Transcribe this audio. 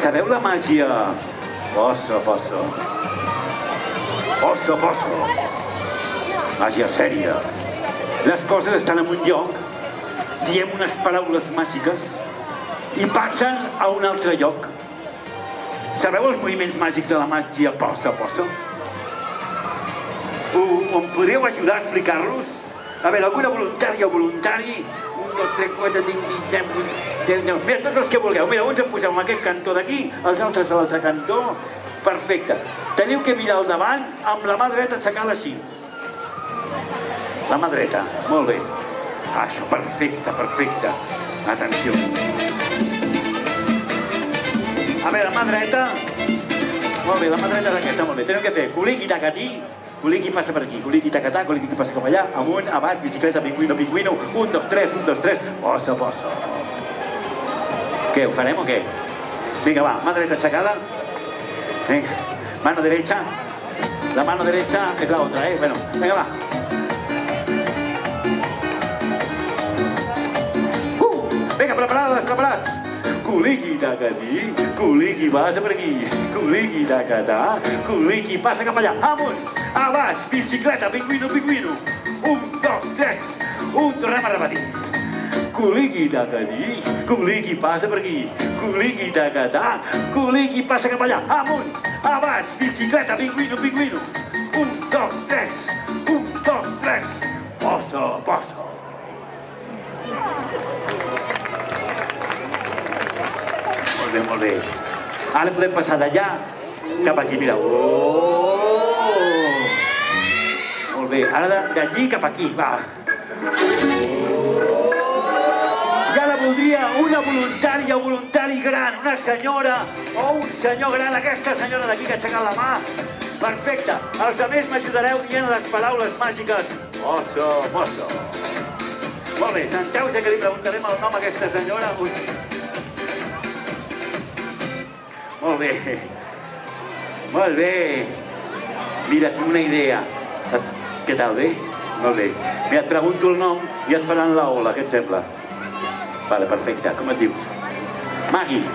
Sabeu la màgia? Posso. Màgia sèria. Les coses estan en un lloc, diem unes paraules màgiques i passen a un altre lloc. Sabeu els moviments màgics de la màgia posso? Em podríeu ajudar a explicar-los? A veure, alguna voluntària o voluntari? 1, 2, 3, 4, 5, 6, 7, 8, 9... Mira, tots els que vulgueu. Mira, uns em poseu en aquest cantó d'aquí, els altres a l'altre cantó. Perfecte. Teniu que mirar al davant amb la mà dreta aixecada així. La mà dreta. Molt bé. Això, perfecte. Atenció. A veure, la mà dreta. Molt bé, la mà dreta és aquesta, molt bé. Teniu que fer culiqui tacatí, culiqui passa per aquí, culiqui tacatà, culiqui passa cap allà, amunt, avall, bicicleta, pingüino, 1, 2, 3, 1, 2, 3, posso. Què, ho farem o què? Vinga, va, mà dreta aixecada. Venga, mano derecha. La mano derecha es la otra, Bueno, venga, va. Venga, preparados. Culiqui tacatí, culiqui passa per aquí, culiqui tacatà, culiqui passa cap allà, amunt, avall, bicicleta, pingüino. 1, 2, 3, tornem a repetir. Culiqui tacatí, culiqui passa per aquí, culiqui tacatà, culiqui passa cap allà, amunt, avall, bicicleta, pingüino. 1, 2, 3, posso. Molt bé. Ara podem passar d'allà cap aquí, mira. Molt bé, ara d'allí cap aquí, va. I ara voldria una voluntària o voluntari gran, una senyora o un senyor gran, aquesta senyora d'aquí que ha aixecat la mà. Perfecte. Els altres m'ajudareu dient les paraules màgiques. Posso. Molt bé, senteu-se que li preguntarem el nom a aquesta senyora. Molt bé. Mira, tinc una idea. Què tal, bé? Molt bé. Mira, et pregunto el nom i et faran la ola, què et sembla? Vale, perfecte. Com et dius? Maggie!